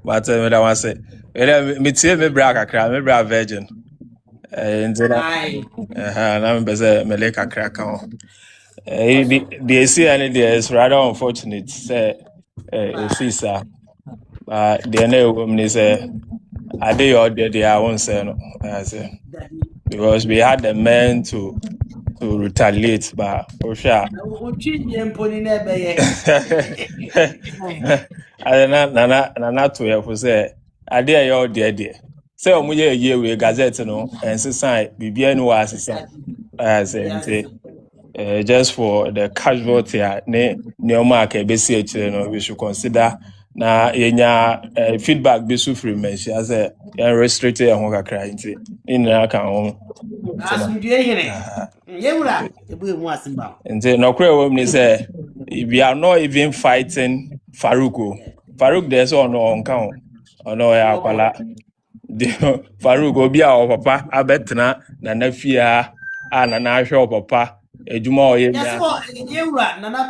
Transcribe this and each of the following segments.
But me that one say, me tie me bra kakra, me bra virgin. Na me say me like kakra kan. The see any there is rather unfortunate. Say, Fisa. The name woman say, I did all the I won't say no. I say because we had the men to retaliate, but for sure. Nana to you for say, I dare your dear. Say, Omuye year with Gazette, no, and society, BBN was I say, just for the casualty, ne market, basically, we should consider na yenya feedback be so free mention as a restricted and hoga crying in account. And no credit say we are not even fighting Farouk. Farouk there's on count. Oh no, ya kwala. Farouk obi a o papa abetena na nephew a na hwe papa ejuma oye Nana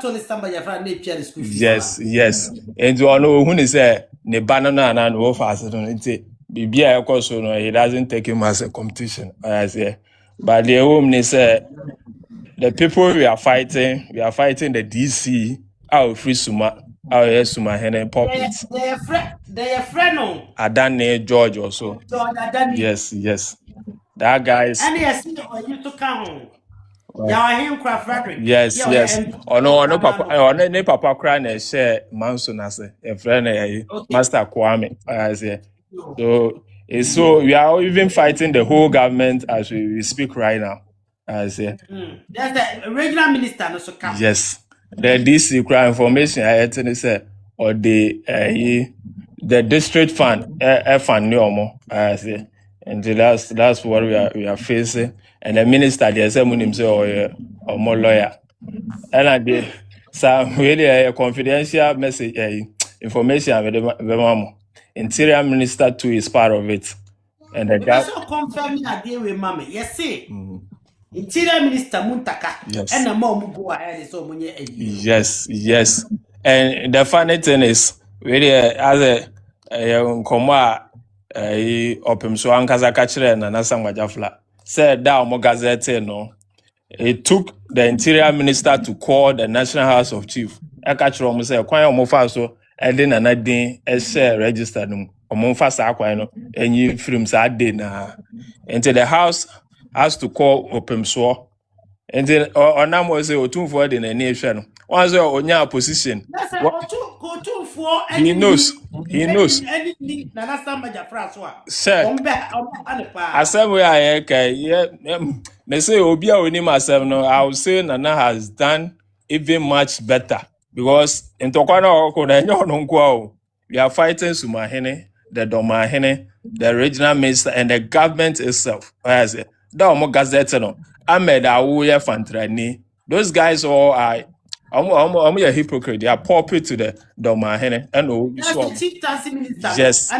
Samgba Gyafla nephew the school fees. Yes. And you know who say ne banana na no fast no nti bibia ekoso no he doesn't take him as a competition. I say. But the home say the people we are fighting the DC our free suma our Manhene puppets. They are friend no. Adane George also. Yes. That guy is. And yes, you to come. Yes. Oh no, papa cry na share Manson as a friend Master Kwame. I say. So we are even fighting the whole government as we speak right now. I say. That's the regional minister no so come. Yes. The DC crime information I say or the district fund fund no I say. And that's what we are facing. And the minister there say himself or more lawyer. And I did some really a confidential message information with the Interior Minister too is part of it. And the guy also confirm that deal with mommy. Yes, see. Interior Minister Mutaka. Yes. And the mom go ahead so many. Yes. And the funny thing is really as a comma Otumfou ankaza kachire Nana Samgba Gyafla said that omo gazette no it took the interior minister to call the National House of Chief akachire omo say kwan omo fa so ede Nana din share register no omo fa sa kwan no enyi film sa dey na into the house has to call Otumfou into onam say Otumfou dey na ni ehwe no one say onya position he knows. Nana Samgba Gyafla so. Sir, assembly they say obi a oni myself no I would say Nana has done even much better because in Tokwana we are fighting Manhene, the Manhene, the regional minister and the government itself. I say that omo gazette no Ahmed Awuye Fantrani. Those guys all are I'm a hypocrite. They are puppet to the Manhene and yes.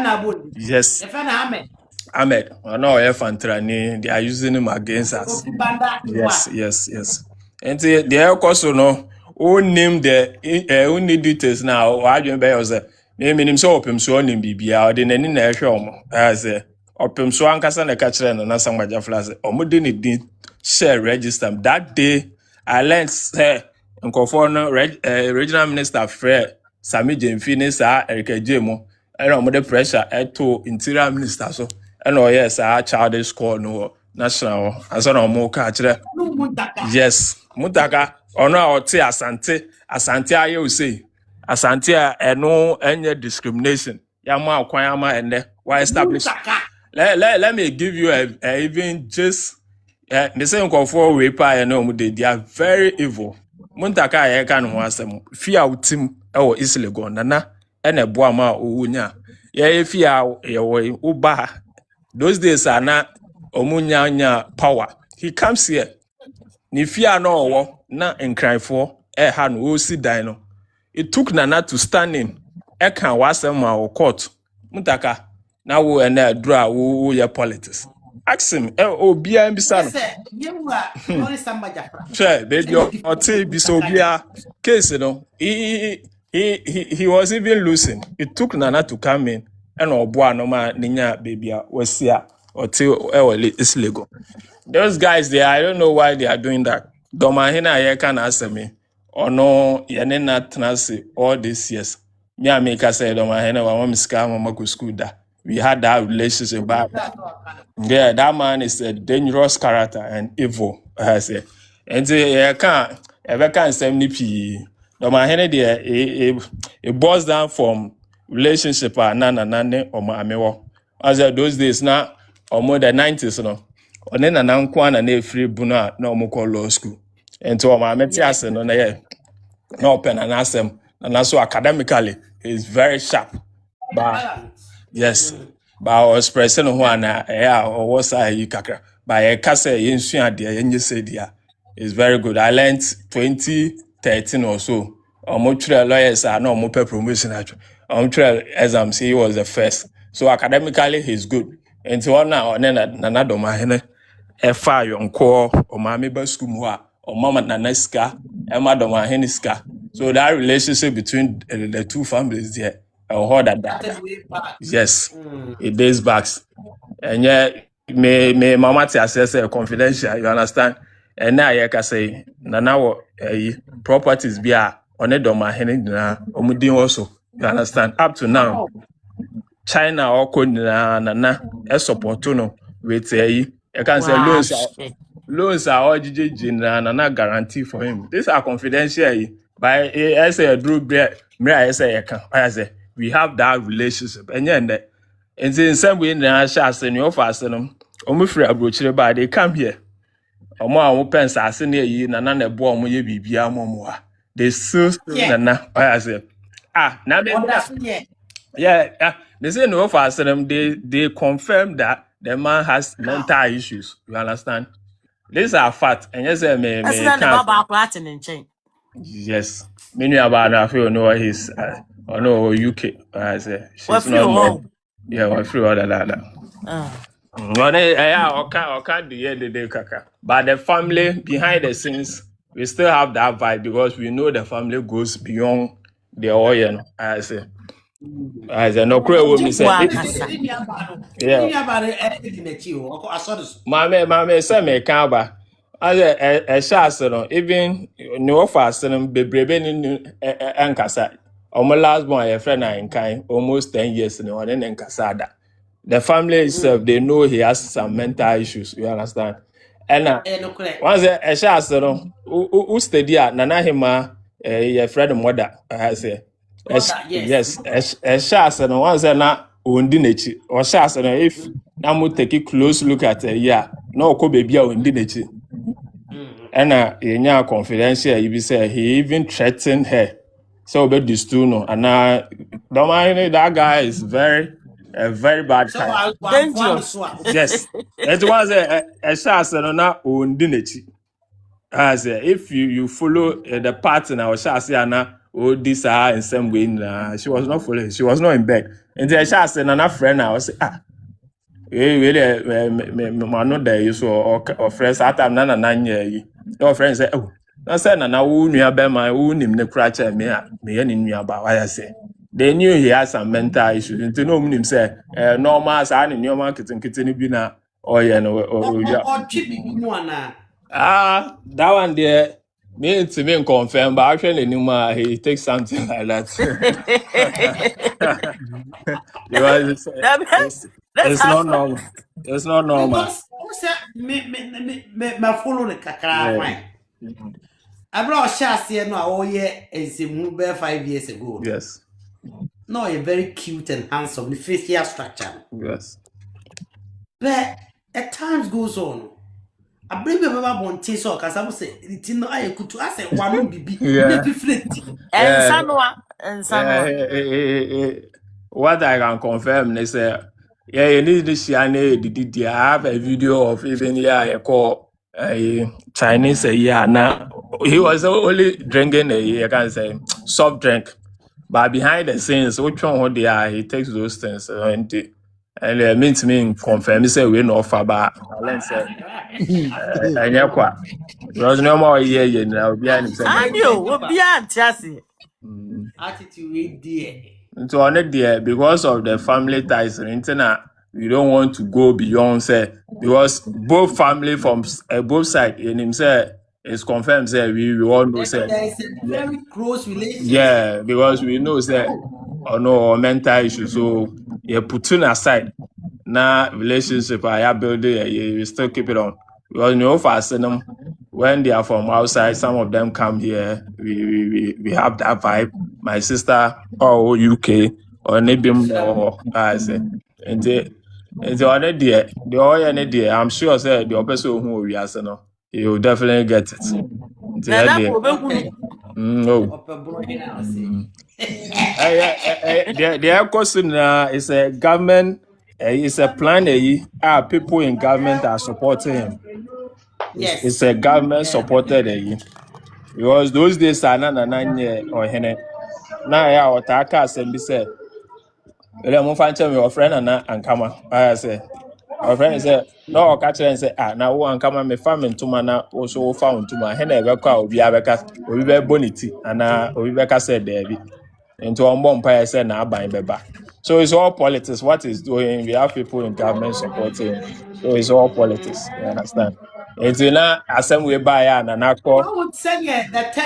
Ahmed. I know Fantrani. They are using him against us. Yes. And the air also no who name the only details now. I don't know say name so Otumfou name bibia or the nani na ehwe as Otumfou ankasa na kachire Nana Samgba Gyafla omo dey need share register that day. I learned no regional minister Fred Sami Jemfini sa Erika Jemo and the pressure to interior minister so and yes childish call no national as on more catch yes Mutaka or Asante aye say Asante no any discrimination yama kwayama and why establish let me give you a even just the same call for raper they are very evil. Mutaka ya kan ho asem fia utim e isle go Nana ene boa ma owunya ya fia ye wo uba those days are na omunya power he comes here ni fia no wo na enkranfo ha no o si dan no it took Nana to stand in e kan wasem ma wo court Mutaka na wo ene adura wo ye politics ask him obia mbisa no sure baby oti biso obia case no he was even losing. It took Nana to come in and Obua no ma ninya baby wasia or till is Lego. Those guys there, I don't know why they are doing that. Domahina I can answer me. Or no, Yanena Tanasi all these years. Me and Mika said Domahina wa scam Mamaku school that. We had that relationship back. Yeah, that man is a dangerous character and evil, I say. And I can't ever can say NP. Domahina there it boils down from relationship nana or ma as those days now or more than 90s no. And then an na free buna no more law school. And to my metias no na no open and ask them and also academically he's very sharp. But yes, but I was pressing one or was I kakra. But I can say you say dear is very good. I learned 2013 or so. Lawyers are no more promotion actually. Exams he was the first. So academically he's good. And so now and then Nana Domahene Efa yonko or mami baskumwa or mama naneska Emma Domahene ska. So that relationship between the two families there, I heard that. Yes, it days back. And yet, may mama assess confidential, you understand? And now I can say, Nana, properties be on a Domahene, Omudin also, you understand? Up to now, China or Nana, a support with I can say loans are all Nana guarantee for him. These are confidential. But I say a Drew I say we have that relationship. And then in the same way, I shall you fast free abroach by they come here. Omo pens are senior Nana born ye be momoa. They still Nana. I say now they say no fast they confirm that the man has mental issues. You understand? These are facts, and yes, yes. Many about I feel know he's or no UK. I say she's not. Yeah, we're free all that. Can't the kaka. But the family behind the scenes, we still have that vibe because we know the family goes beyond the oil. I say no woman say Mame say me kaba. As a shas no even no fast no bebrebe ni enkasa. Omo last born a friend in kind almost 10 years no one enkasa da. The family itself they know he has some mental issues, you understand? And once a shas no who study Nana Hima a friend mother I say yes, a shas no once na undi nechi or shas no if na take a close look at no ko baby undi nechi. And in confidential, you be say he even threatened her. So be destooled no. And don't mind that guy is very bad guy. Dangerous. Yes. It was a chance na undinechi. As if you follow the pattern I was saying na this in some way she was not following. She was not in bed. And the chance na friend I was say no there you so or friends at time na nanya your friends say oh na say na wo nua be ma wo nim ne kracha me ye ne nua ba why say they knew he has some mental issues into no nim say normal sa ne nua kitten ni bi na oye no that one there me to me confirm but actually anymore he takes something like that. It's not normal. It's not normal. Me follow the kakra fine. I brought Shas here no all year is 5 years ago. Yes. No, a very cute and handsome, the facial structure. Yes. But at times goes on. I bring me Baba Bonte so because I will say it no I could to ask one bibi And what I can confirm is you need to share I have a video of even I call a Chinese now he was only drinking I can say soft drink, but behind the scenes which one he takes those things and mean to me confirm say we no offer but and because no more year now be an I knew what be Chassis. attitude dear. Into on it there because of the family ties we don't want to go beyond say because both family from both sides in him say it's confirmed say we all know say There is a very close relationship. yeah because we know say or no mental issue so you put it aside now relationship I build it you still keep it on because you know for them when they are from outside some of them come here we have that vibe my sister or UK or maybe more I say and the other day the other day I'm sure say the person who we are no you will definitely get it no the question is a government it's a plan people in government are supporting him. Yes. It's a government supported because those days are not Ohene. Now yeah Otaka assembly say mo fan me your friend and come I say our friend say no catch and say na wo ankama me family ntoma na wo so wo fa ntoma he na ebekọ obi abeka obi be boniti ana obi beka say there into on bomb say na aban beba. So it's all politics. What is doing? We have people in government supporting. So it's all politics. You understand? It's na assembly by and I would say that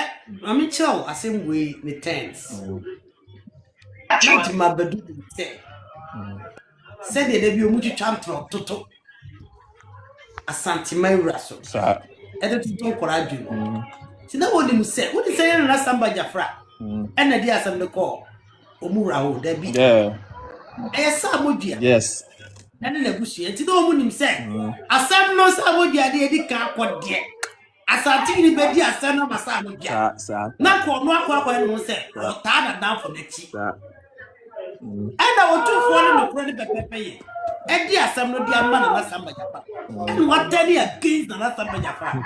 I mean chill assembly the tens. Not my badu say. Said they be much chantro toto. Asante raso. sir. Edo to encourage you. See that what him say. What is saying Nana Samgba Gyafla? And the dia some the call. Omura ho there be. Yeah. Samodua. Yes. And the negotiate. Ti no mu nim say. Asam no Samodua de edi ka akode. Asante ni be di asam no Samodua. Sir. Na ko no akwa no say. Ta na down for the chi. Sir. And I Otumfou no kro ni pepepe. Edi asam no di ama Nana Samgba Gyafla. And what tell you against Nana Samgba Gyafla?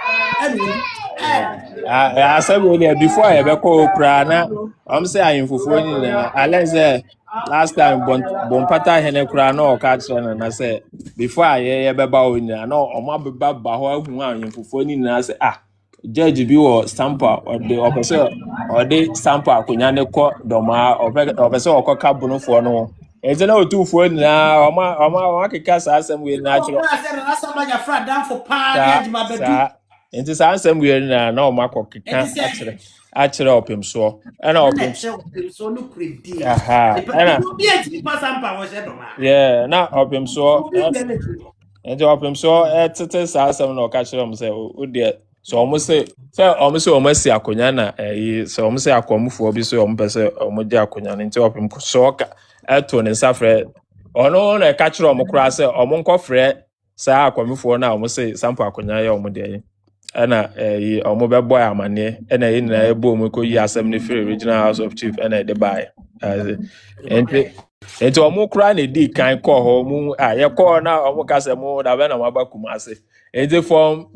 And before I ever call Prana, I'm saying for I say last time Bompata Hene Krano or catch and I say before I ever bow in I know or my baba who are in Fufoni and I say Judge be or Sampa or the officer or the Sampa Kunyane court doma or officer or Bono for no. It's an Otumfou now, or my cast some with natural. I said, Nana Samgba down for pound, my badu. It is answer we are now, Marco actually up him so. And up him so no pretty. Yeah, now up him so. And up him so at some no catch them say, oh dear. So almost say almost see a conyana, so almost say a come for be so person or Modia Conyana into up him so at one and suffer. Or no, I catch them across or monko fret. Say I come for now, almost say Sampa Conyana or Modia. Ana omo boy amane na yin na ebo mo ko yi asem ne free regional house of chief na de buy enti omo kra na di kan call ho mu ye call na omo ka se mo da be na maba kumase enti from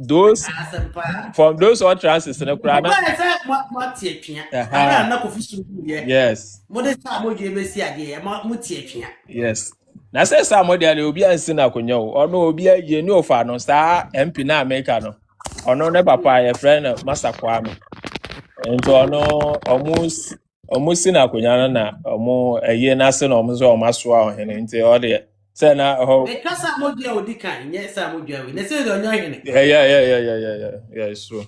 those utterances na kra na yes mo de sa mo je be si ade mo tie twia yes na say Samodua le obi ansi na konya o ono obi ye ni ofa no sa MP na America no ono ne papa ye friend Master Kwame ento ono almost na konya na omo eye na se na omo so omaso Ohene enti o de say na ho e ka Samodua odi kan nye Samodua we na say do onyo Ohene yeah it's true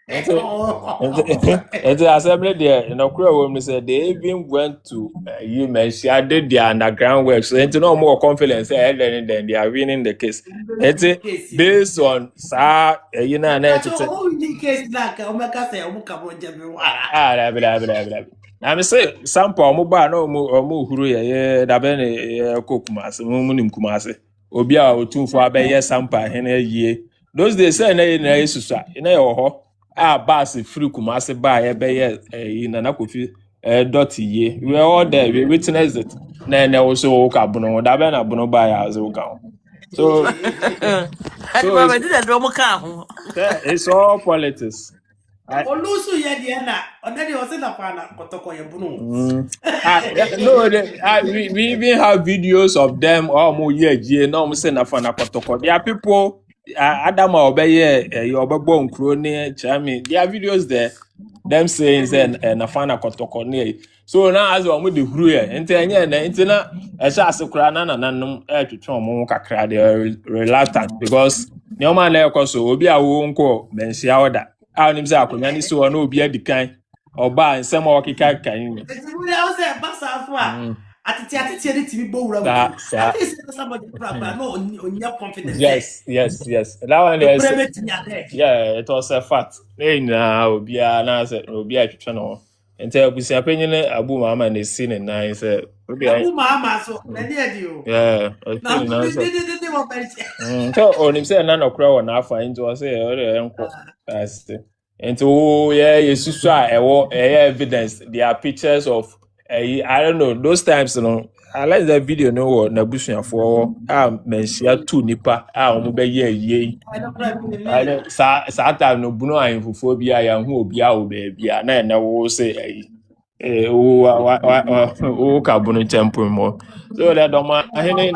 and the assembly there in Okura said they even went to did their underground work so it's no more confidence then they are winning the case. It's based on I'm say Sampa omuba no omu huru ye da be ne kokumase munim kumase obi a Otumfou abeye Sampa Hene yie those days say na yesusa na ye ho bass free kumase ba ye be Nana Kofi ye we all there we witness it na also ka bono da be na bono ba ya zo ka so it's all politics. Olusu ye de na onade o se na pa na kotoko ye bunu. We even have videos of them mo ye no mo se na fa na kotoko. There are people Adama obeye obegbo nkro ne chami. There are videos there them saying say na fana kotoko ne. So now as we the huru e enti enye na enti na e sha asekura na nanum e twetwe omo kakra de reluctant because ne o ma na ekoso obi a wo nko mensia oda a onim say akonya ni so na obi adikan oba nsem o kika kan ni enti we I say basa afo a atiti ni tibi bo wura mu say somebody proper no onya confidence yes that one is yeah it was a fact na obi a na say obi a twetwe no enti abusia penyine abu mama na si ne nan say abu mama so na dey di o yeah na dey wo beri so onim say na nokra wo na afa enti o say o dey enko as enti o yeah yesusu a ewo evidence there are pictures of I don't know those times I like that video no na busuafo mensia tu nipa omo be ye sa time no bunu ahemfofo bi ya hu obi a wo be bia na wo say o ka bunu tempo mo so that do ma ahene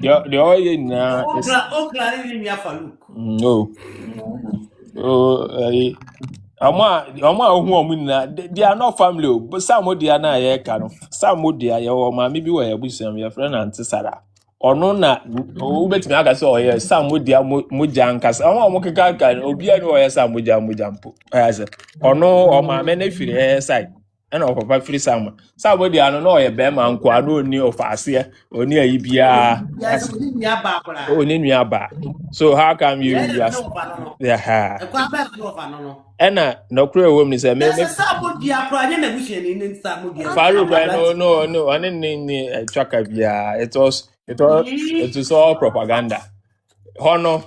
the all ye na okla ni mi afa look no Ama ohu na they are not family but Samodua na ye ka no Samodua ye o ma me bi wo ye busuam ye friend Aunty Sara ono na wo betimi aga se o ye Samodua moja nkasa omo keka ka obi ani o ye Samodua moja mpo ayase ono o ma me na firi ye side na o papa firi Samodua no na o ye be ma nko ana oni ofase oni ayi bia oni nua ba so how come you yeah ena nokure wo mi say me Samodua pro anya na busuani ni Samodua Faru no ane ni twaka bia it was all propaganda hono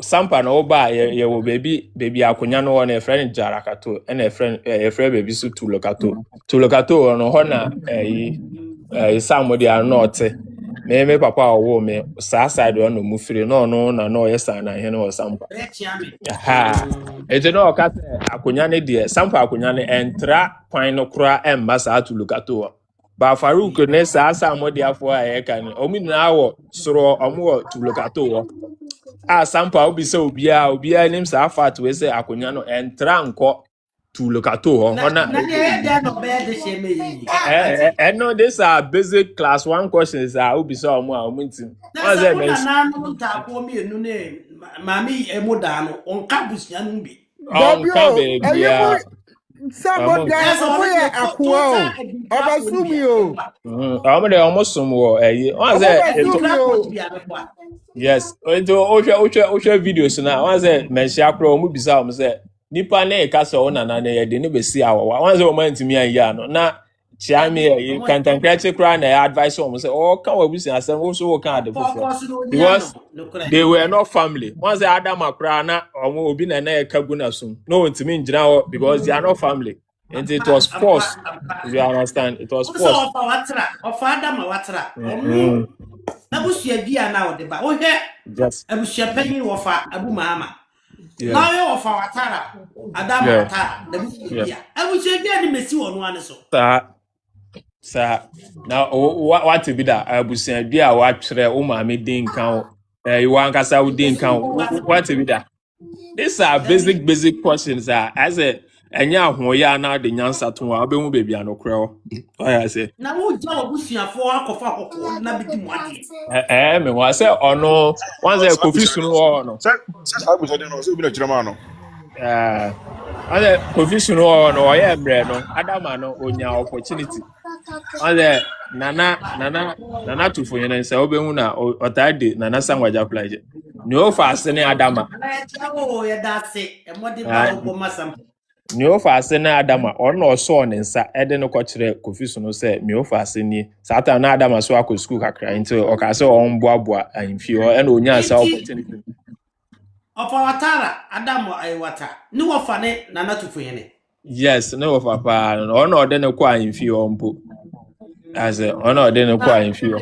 Sampa no ba ye wo baby akonya no na friend Jarakato na friend baby so tulokato no hona Samodua no te me papa owo me sa side no mu firi no na yes na he no Sampa ha eje no ka akonya ne de Sampa akonya ne entra kwan no kura emba sa tulokato ba Faruk ne sa Samodua fo aye kan omi na wo soro omo wo tulokato Sampa obi se obia nim sa fat we se akonya no entra nko tulokato hona no these are basic class 1 questions obi se omo ntim what's that na no ta ko mi enu ne mami emoda no onka busia no bi Dabio Samodua oye akwa o obasumi o amo de omosum wo what's that yes into oche videos na what's that mention akro omo bisa omo se nipa na ka so na ye de ne besi awowa what's that o man timi anya no na chiame kantan kreche kra na advice omo se kan wabusi asem wo so kan ade because they were not family once Adam akra na omo obi na kagu na sum no ntimi njira ho because they are not family and it was forced you understand it was forced of Adam watra na busu bia na ode ba o he abusu panyi wo fa abu mama na yo fa watara Adam watara na busu bia abusu bia ni mesi wo no ane so sa na what be that abusu bia wa twere o ma me din kan you wan kasa wo din kan what be that these are basic questions as a enya ahoya na de nyansa to wa obehu bebi anokre o ya say na wo ja obusuafo akofa akoko na bidi mu ade me wa say ono once Kofi sunu o no say abuso de no so bi na kirama no ade Kofi sunu o no ya emre no adama no onya opportunity ade nana tufo yene say obehu na otade Nana Samgba Gyafla je ni o fa asene adama ya da se e mode ba obo masam mi ofa ase na adama ono so ne nsa ede no ko kire Kofi sunu se mi ofa ase ni sata na adama so akọ school kakra nti o ka se on boaboa ahimfi o e na onya asa opportunity ofa watara adama ai wata ni wofa ne Nana tufo yene yes no ofa pa no ono ode ne ko ahimfi o mpo as ono ode ne ko ahimfi o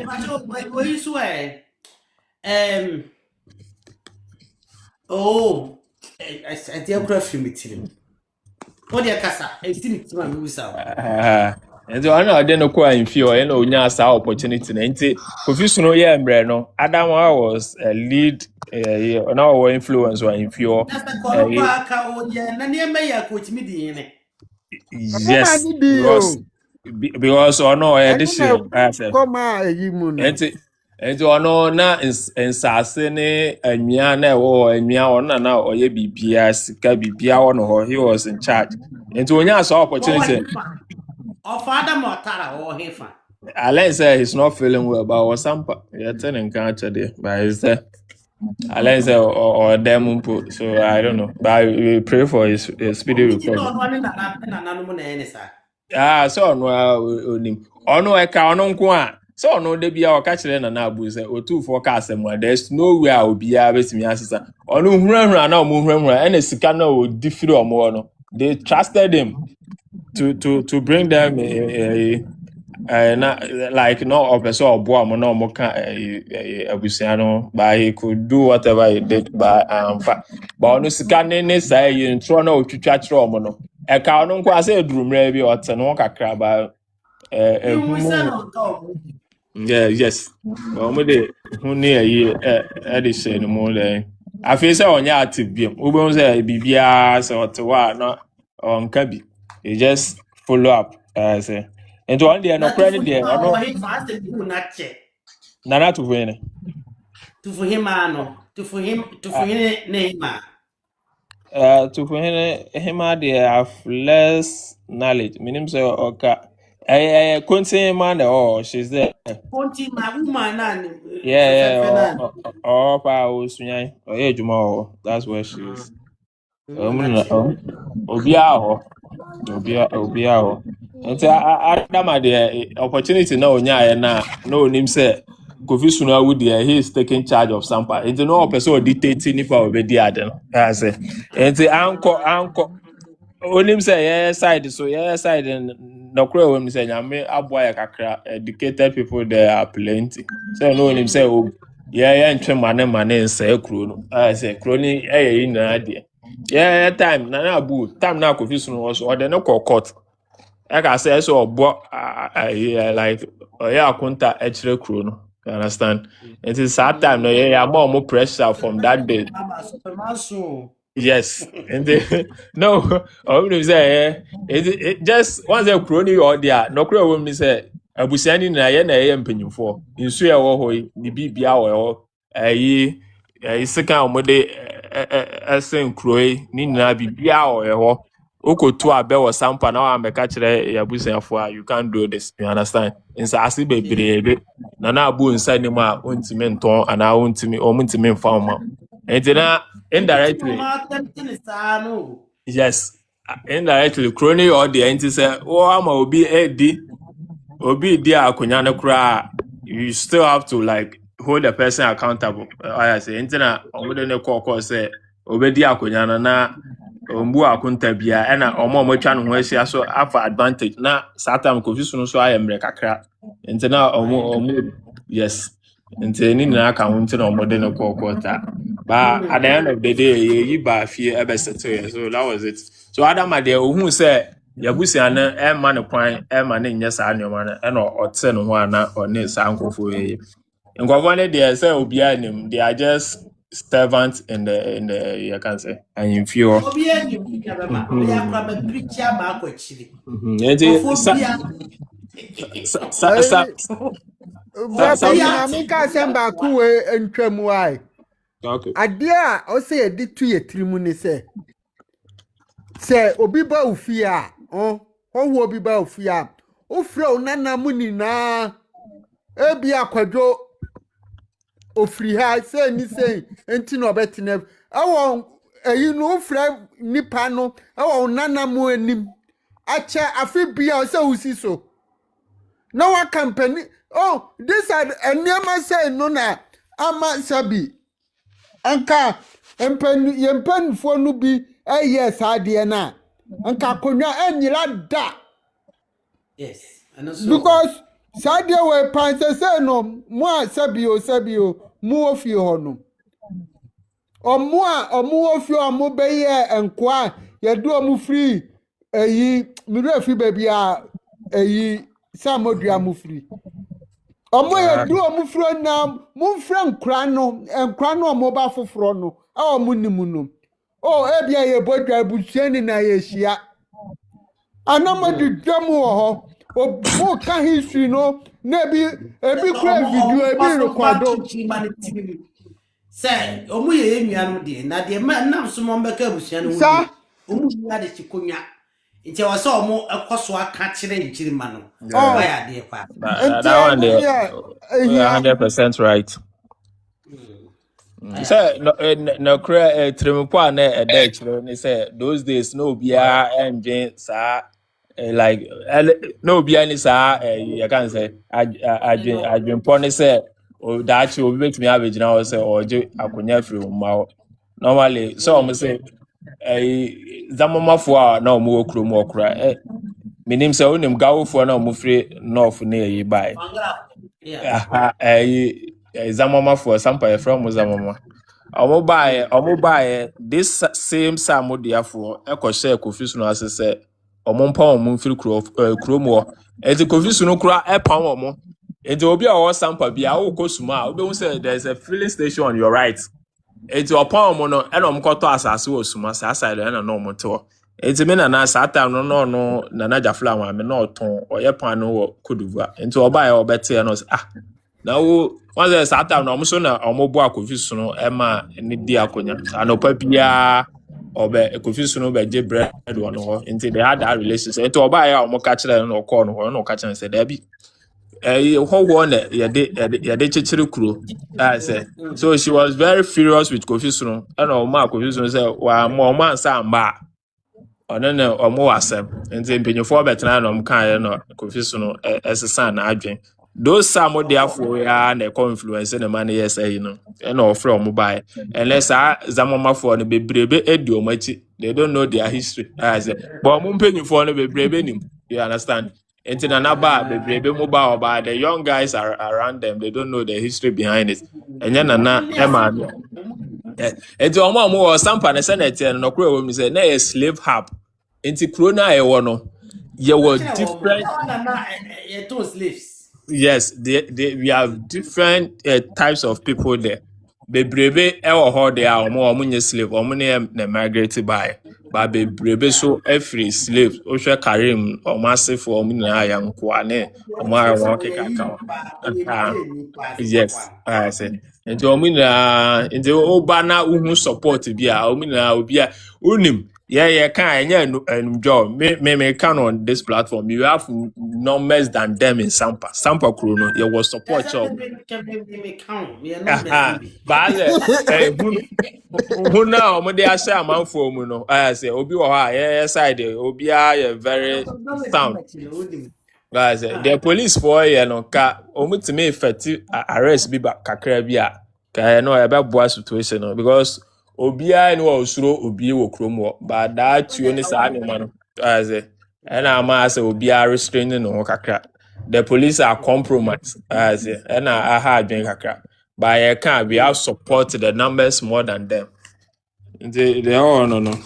o isu I dey cry film it what dey kasa still it man we say enti ono ode ne ko ahimfi o e na onya asa opportunity na nti Kofi sunu ye emre no adama was a lead no influence or ahimfi o na ne me ya coach mi di yene Yes, because or no edition come on enti ono na nsase ne anwia na ewo anwia ona na oye bibia sika bibia ono ho, he was in charge. Enti onya so opportunity of father Mutaka or Hefa. Alain said he's not feeling well, but was Sampa. Yeah, telling cancer there, but he's there. Alain said or them, so I don't know, but we pray for his speedy recovery. So no onim ono e ka ono nko a so ono de bia o ka kire na abu se Otumfou ka asem there's no way obia betimi asesa ono hurahura na omo hurahura and sika na o difiri omo no they trusted him to bring them like no opeso obo omo na omo ka abusia no, but he could do whatever he did but ono sika ne say you tro na otwitwa kire omo no e ka ono nko ase edurumra bi ote no kakra ba yes omo de huni ayi e say no mo le afi say onya active bi obo say bibia say otewa no onka bi he just follow up say and one day no credit there no Nana to win to for him name to him they have less knowledge meaning say oka continue man oh she's there Ponti my woman oh pa osunyai ejuma that's where she is obia nti adama the opportunity na onya na no nim say Kofi Sunawu there he is taking charge of Sampa nti no person dictate nipa obedi ade no say nti anko onim say side so side no kro wem say nyame aboa ya kakra educated people there are plenty so no onim say ntwe mane say kro no say kro ni yi na ade time na abu time na Kofi Sunawu so ode no court like I say so like akunta echre kro no, you understand it is sad time no more pressure from that day yes and no I say it just once a crony or there no kro we say abusiani na mpanyimfo nsu e wo ho ni bibia wo sika omode esen kroi ni na bibia wo okotu abe wo Sampa na wa meka kire yabusiafo you can't do this, you understand insa asi bebrebe na abu nsa ni mu a ontimi nton ana ontimi mfa ma entina indirectly yes indirectly crony or the enti say ama obi di akonya ne kura you still have to like hold the person accountable. I say entina omode ne kokko say obedi akonya na ombu akunta bia na omo twa no ho asia so afa advantage na satam Kofi Sunu so ayemre kakra entina omo yes entini na aka ho ntina omode ne kokko ta but at the end of the day yi ba fie ebeseto so that was it. So adama de ohun say yabusia na ma ne kwan ma ne nya sa anyoma na na ote no ho ana one sa nkofo nkofo ne de say obi anim they are just servants in the you can say and in few obi anim ya kwa be preacher ma kwa chiri Adia o say e ditu ye trimu ni se obi ba ofia wo obi ba ofia o fra onana mu ni na ebi akwadwo ofri ha say ni say enti no betene awon eyi no ofra nipa no awon onana mu anim acha afi bia o say usi so na wa company this are eniama say no na ama sabi anka empen fo no bi yes ade na anka konwa anyira da yes and so because sadia we panse say no mo sabio mu ofi ho no omu ofi omu be ye enko ye do omu free eyi miru afi baby a eyi Samodua mu free omo ye do omu free na mu free nkra no omo ba foforo no omu nimu no ebia ye bodwa busuani na ye hia anamadi demo ho o ka history no na ebi kura video ebi record say omu ye nnuanu de na de nam so mo mbeka abusua no sa omu ya de chikonya nti wa so omu ekoso aka kire nchiri ma no oh ya de pa that one there 100% right. Say no cry trimpo na dey chiro ni say those days no bia engine sa like no bia ni sa you can say adwen pon say o that you make me average now say oje akonya free ma normally so say zamamafo a na omo okrom okra minim say onim gawofo na omo free north na yi bai aha zamamafo Sampa from zamama omo buy this same Samodua for share Kofi Sunu as say omo mpa omo mfiri kromo enti Kofi Sunu kura pan omo enti obi a o Sampa bia wo kosuma obi hu say there's a filling station on your right enti opan omo no e no mkoto asase wo suma sa side e na no mo to enti me na sa time no Nana Gyafla wa me no ton oye pan no wo Koduva enti oba obete no now once the start time no so na omobo Kofi Sunu ema ni di akonya anopa bia obe Kofi Sunu be je bread one ho until they had that relationship until oba ya omo ka kire no call no no ka kire say da bi ho na ye de chichiri kuro I say so she was very furious with Kofi Sunu and omo Kofi Sunu say wa mo man Samba ono na omo wasem until penyofo betena no mkan no Kofi Sunu esesa na adwen those Samodua for ya na influence na man yes no and offer omo buy unless zamama for no bebrebe edi omachi they don't know their history I say but omo mpenyufo no bebrebe nim you understand until na ba bebrebe mo ba oba the young guys are around them they don't know the history behind it enya na ema until omo Sampa na senate no kro we mi say na slave hub until corona e wo no ye were different slaves. Yes, we have different types of people there. Bebrebe ewo ho there omo nye slave omo na migrate by but bebrebe so every slave o hwe Karim o massive omo na ya nko ane omo ayo keka yes I say nti omo na nti oba na uhu support bia omo na obi a unim yeah, can enjoy. Me can on this platform. You have numbers than them in Sampa. Sampa Chrono, you was support job. But who now? When they are saying man for no, I say Obi Oha, yes, I did. Obi are very sound. Guys, the police boy, you know, to me effective arrest be back kakra bia. Ka no about boy situation because. Obia no osuro obi wo kromo but that you only say man as and am as obia restraining no kakra the police are compromised as and I had been kakra but I can't we have support the numbers more than them they all no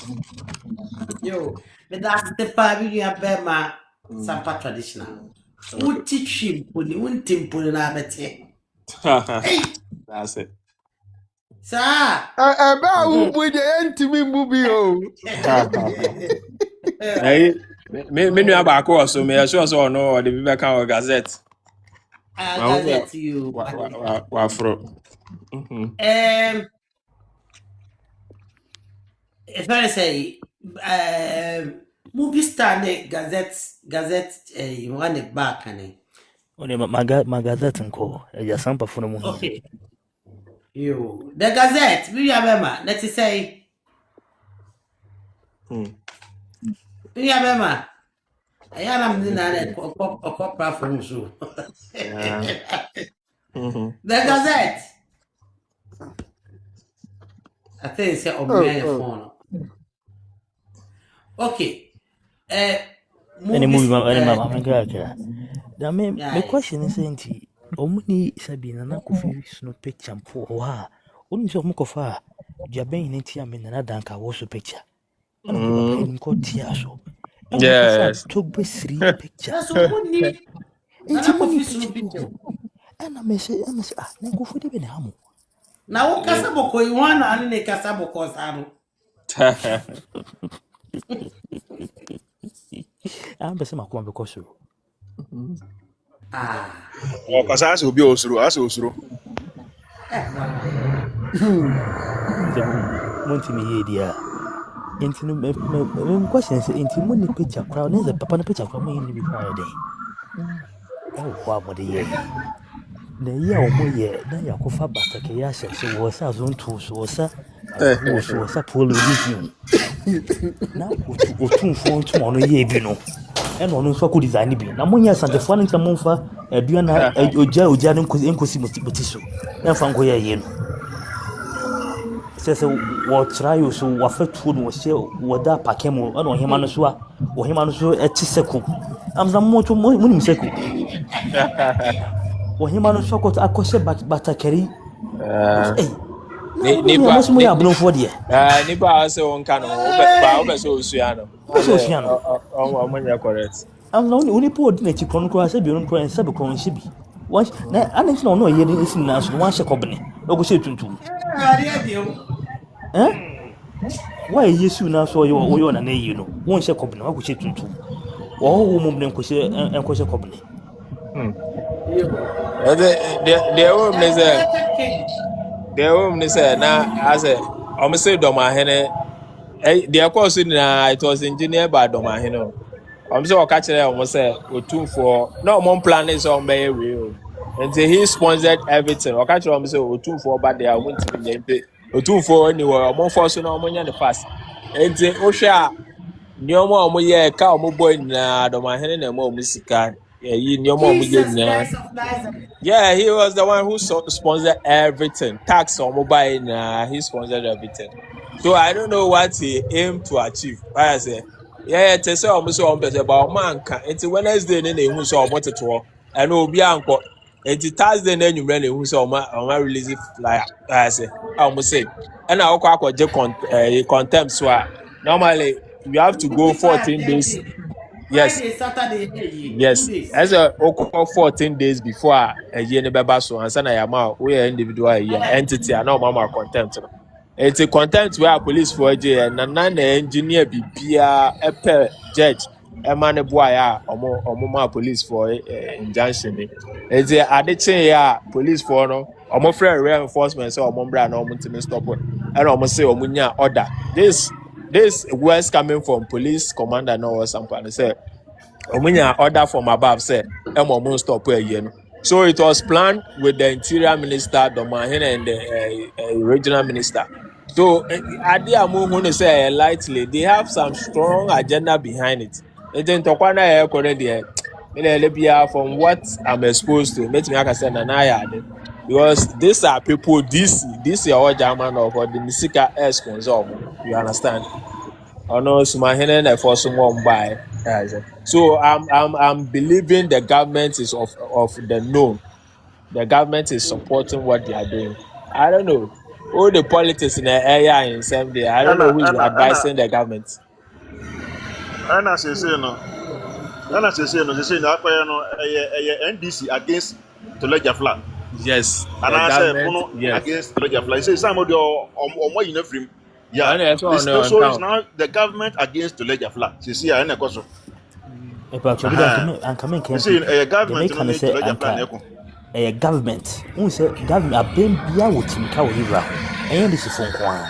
Yo that's the baby ya bema Sampa traditional uti chimponi untimponi na bete that's it sa ebe ubu je entimi mbubi o hey me nu abako so me sure so no the people can gazette gazette you wa fro if I say movie star ne gazette you want it back ane One my gazette nko ya Sampa for no. Okay. Yo, the gazette, we have let's say. We have I am in a copper from so. The gazette. I think it's on my phone. Okay. Any movie my question is saying omuni Sabina na Kofi Sunu picture mpo wa onu so mukofa dwaben ne tia me na danka wo so picture ana ko ba ko tia so yes to be three picture so muni na Kofi Sunu picture ana me say na Kofi de be na hamo na wo kasa boko yi wana ani ne kasa boko sano I'm the same akoma because so. O kasa ase obi osuro, ase osuro. Monty me here, dear. Into no questions into money picture crowd. There's a papa picture crowd. Me in the Friday. Oh, what the year? The year or more year. Then you could fab back a yes. So was a zone two. So was a was a pool with you. Now, Otumfou tomorrow year, you know. And on also could design be. Now, when you're Asante for a month for a Diana, Oja, and Cosi Motiso. And Fangoya, you know. Says what trial so what food was here, what that Pakemo, and him on so, or him on so at Tiseco. I'm the motor moon seco. Or him on so got a cosset but a carry. Nipa We are blown for dear. Nipa also on canon, but so Suano. So, Siano. I'm correct. I'm the only poor native chronicle I said, you and Sabacron Shibi. Once, I didn't know yet in us one company. No go say to. Eh? Why yes, you now saw your own, you know, one share company, I could say to. All women could say and could say company. The home is now as a almost say Manhene. The course it was engineered by Manhene. I'm so catching almost say Otumfou. No more plan is on by real. And he sponsored everything. I catch almost say Otumfou, but they are going to be Otumfou anywhere. More force no money on the fast. And the Osha. Nneọma ọmụ yẹ ka ọmụ boy na Manhene na ọmụ sika. Nneọma ọmụ yẹ na. Yeah, he was the one who sponsored everything. Tax ọmụ buy na he sponsored everything. So I don't know what he aimed to achieve. I say, yeah, te say ọmụ so ọmụ pese ba ọmụ anka. Enti Wednesday ne na ehu so ọmụ teto. Eno obi ankọ. Enti Thursday na enyumre na ehu so ọmụ release flyer. I say, ọmụ say. Ena ọkọ akọje contempt so normally you have to go 14 days. Yes. Friday, Saturday, Yes. As a 14 days before a year never so and sana yama we are individual entity and no mama contempt. It's a contempt where police for J and none engineer bibia a judge a man boy or police for injunction. It's a addition ya police for no or more reinforcement so or no stop it. And almost say omunya order. This words coming from police commander no Sampa and say omunya order from above say Emo stop here. So it was planned with the interior minister, the Manhene and the regional minister. So Adia Muhunu say lightly, they have some strong agenda behind it. It didn't talk on from what I'm exposed to, make me like I said because these are people this is all German of the Misika air sponsor. You understand? Or no, Manhene and for someone buy. So I'm believing the government is of the known. The government is supporting what they are doing. I don't know. All the politics in the area in some day. I don't know who is advising the government. Nana say no. Nana say no. Say no. NDC against Gyafla. Yes. And I say Bono against Gyafla. He say Samodua or more in frame. Yeah. So it's now the government against Gyafla. See, I know because. I'm coming. A government. A government. Who say government? A ben bia wotim ka wira. And this is phone kwa.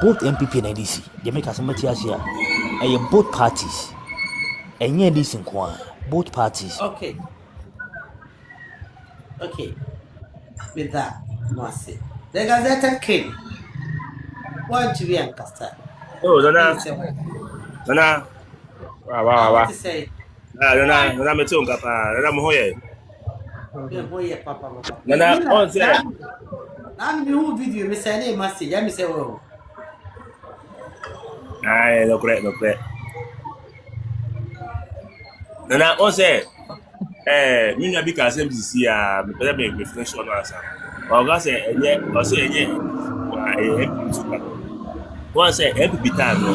Both MPP and NDC. They make us here. Both parties. And this in kwa. Both parties. Okay. With that, Mercy. The Gazette came. What to be a casta? Oh, Nana. Wow. To say, Nana, me too, Papa. Nana, Moye. Papa. Nana, on say. I'm new video, Miss Annie Mercy. Let me say, oh. Aye, look great. Nana, on say. Me na because MCC me better make reflection on answer. Oga say one say MPP time no.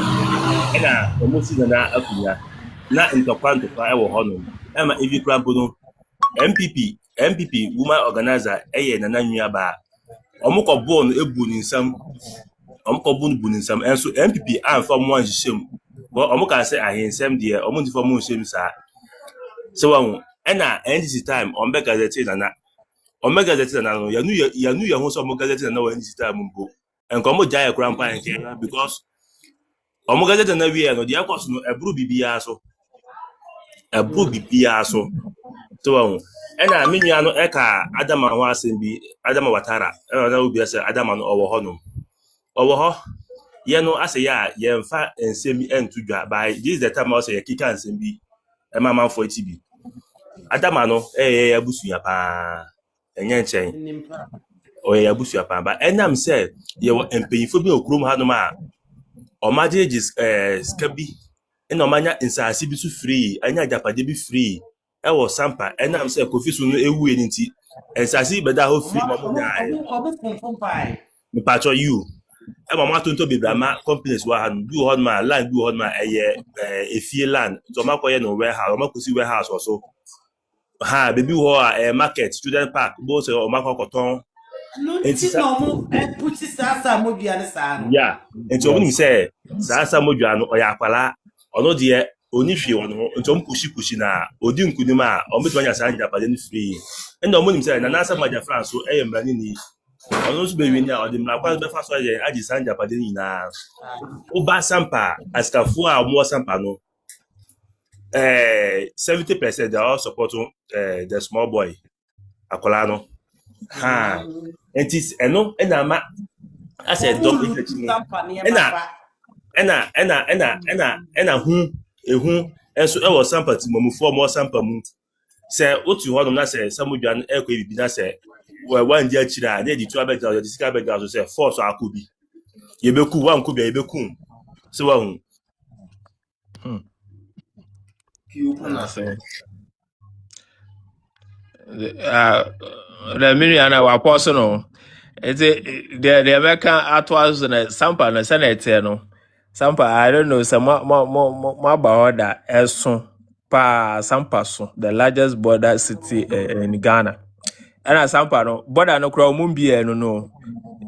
Na omosi na akunya. Na ntokwanto pa e wo hono. E ma evi krampo no. MPP woman organizer Nana nua ba. Omukọ Bono ebu ni nsam. Omukọ Bono bu ni nsam. Enso MPP am from one hishim. but omo can say ahensem there omo ndi for mo nsem sa so one and NDC time ombe gazette na omega gazette na no ya nu ho so omega gazette na NDC time mbo enko mo jaya kura mpa nke because omega gazette na wi no dia course no ebru bibia so so one and me nua no eka adama ho asem bi adama watara na obi ase adama no owo ho no owo ho ye no ase ya ye mfa ensem entu dwa by this the time ase ye kika ensem bi e mama for TB adama no ya busu ya pa enye nchen ya busu ya pa ba enam say ye wo empanyifo bi okrum ha no ma o majeges skabi ena o manya insasi bi su free anya japade bi free e wo Sampa enam say kofi su no ewu enti insasi beda ho free mo nya ai me patcho you e mama tonto bebrama companies wa han du hon ma land du hon ma efie land so makoye no warehouse makosi warehouse also ha baby ho market student park bo se o makokoton enti no mo puti sasa modua ne sa no yeah enti o ni say sasa modua no o ya akwala ono de oni hwe ono enti o kushi na odi nkunim a o meto anya sa Japade ni free endo mo ni say Nana Samgba Gyafla so mrani ni ono so be wi ni a o de mra kwa be fa so ye agi sa Japade ni na o ba Sampa askafo a mo Sampa no 70% they all support the small boy akola no ha entis eno ena ma ase dom ena hu ehu enso e wo Sampa ti mamufo mo Sampa mu se otu ho no na se Samodua no ekwa bibi na se wan di achira na di tu abega di sika abega so se force akobi yebeku wan ko bia yebeku se wa hu the Miriana wa personal. It's the American atwas and Sampa and Senate no. Sampa, I don't know, some more about that as soon pa Sampa so the largest border city in Ghana. And as Sampa no border no crow mumbi no.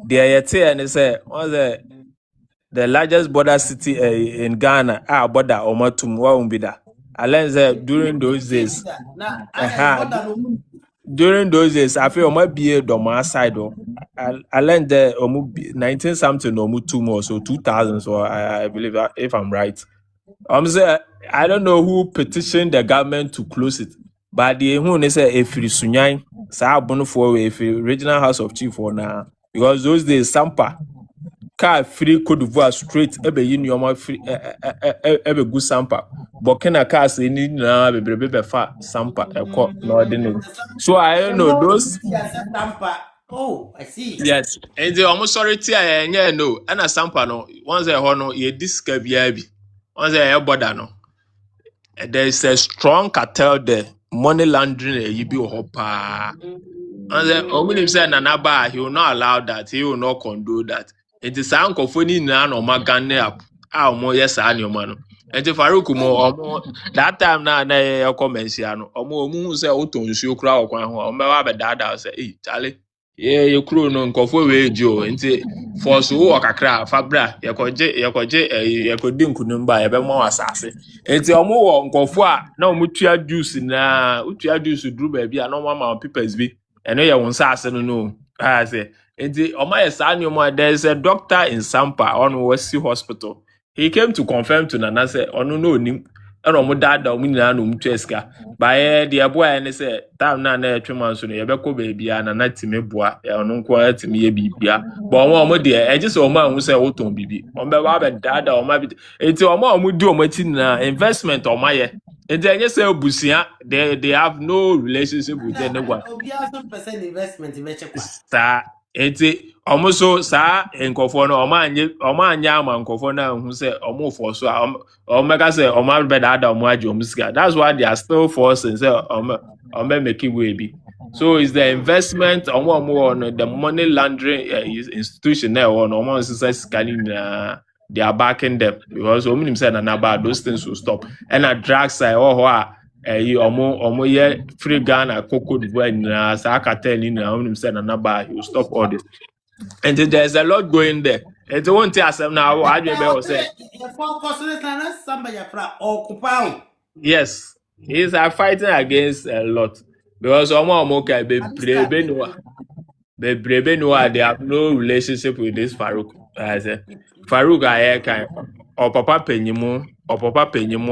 The yete and say on the largest border city in Ghana border omatum wa umbida. Alenze during those days. During those days, I feel might be a doma side. I learned the 19 something or 2 more, so 2000. So I believe if I'm right. Say I don't know who petitioned the government to close it, but the who they say if you sunyai, sa Bono for if regional House of Chief for now because those days Sampa car free Cote d'Ivoire straight ebe union free ebe good Sampa. Burkina car say need na be fa Sampa eko no ordinary. So I don't know those. Oh, I see. Yes, and the almost sorry yeah no. And a Sampa no once a hono ye disca biabi. Once a border no. There is a strong cartel there. Money laundering you be hopa. And then Omunim said Nanaba, he will not allow that, he will not condone that. It is uncle funny nan or magane up. How more yes, I know man. And if Faruku more that time now, na comments yano, or more moon say Otumfou crowd or my dad say, hey, Charlie, yeah, you crew no coffee way Joe, and say for so walk a crowd, Fabra, Yakodim couldn't buy a more assassin. And say, more on coffee, no mutua juice in Utia juice to drew baby, and no mamma people's be. I know you won't say no. I say, there's a doctor in Sampa on West Hospital. He came to confirm to Nana say, oh no, and on dad, Cheska. By the boy, and they said, Tam Nana 3 months soon, Yabeko baby, and a night to me boy, and unquiet to me, bia. But one dear, I just saw man who say, Otum bibi. On my Baba dad or my it's your mom would do a investment on my. And then you say Busia, they have no relationship with anyone. Investment in Sir, it's almost so, sir, and Kofono, or man, yam, and Kofona, who say, for so, or Mega say, or my bed, Adam, Muska. That's why they are still forcing, say, or making baby. So is the investment or more on the money laundering institution there, or no more scanning. They are backing them because women said and about those things will stop. And a drag side you almost free Ghana cocoa when Saka telling women said and about you stop all this. And there's a lot going there. It won't tell us now. I will say. Nana Samgba Gyafla occupy. Yes, he's fighting against a lot because Omo they have no relationship with this Farouk. I say Farouk I can or papa penyimu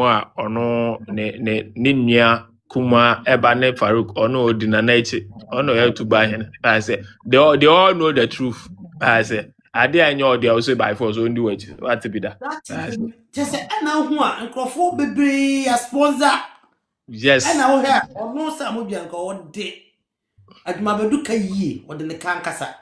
a ono ne nua kuma ebane Farouk ono odina echi ono here to buy him. I say they all know the truth. I say I did know they also by force only wait. What to be that? Just say na hu a nkrofo bebre a sponsor. Yes. Na wo here ono Samodua nko wo de Agyeman bedu ka yie wo de ne kan kasa.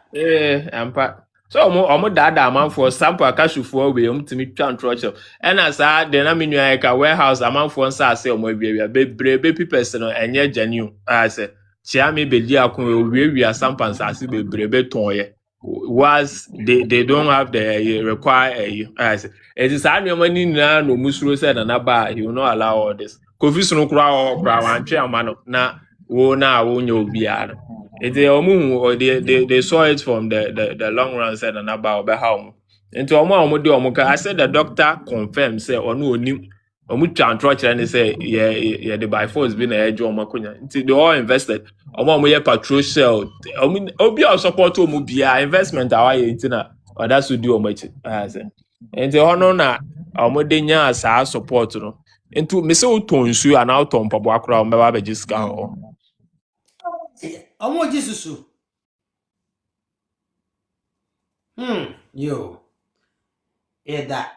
Ampa. So omo dada man for Sampa kashufu we timi twa ntrocho. And as de na menu ka warehouse aman for nsa ase omo wiawia bebrebe people no enye genuine. I say chia me bedi akon wiawia Sampa nsa ase bebrebe tonye. Was they don't have the require I say it is any money na no musuro said na ba he will not allow all this. Kofi sunu kura wan twa amano na wo nyo obiara. They saw it from the long run said and about home. Into I said the doctor confirmed say onim and they say yeah the by force been a job they all invested. Patrol shell. Obi support investment or that's to do much. I say. And na support no. Into me say utonsu and out on pabo akra mbeba be discount. Omo Jesusu. Yo. That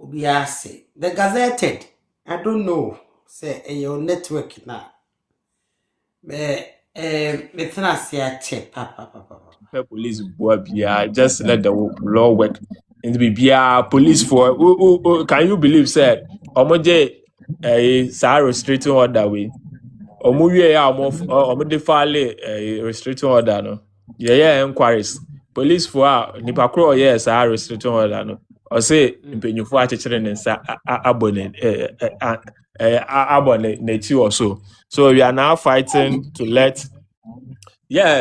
obiase. The gazetted. I don't know. Say your network now. It's not say check. Police just let the law work. And be police for can you believe said omoje a restricting order way. Omo file a restricting order no. Yeah inquiries. Police for nipa kro yes a restricting order no. Or say mpenyufo achechere nsa abone nechi or so. So we are now fighting to let say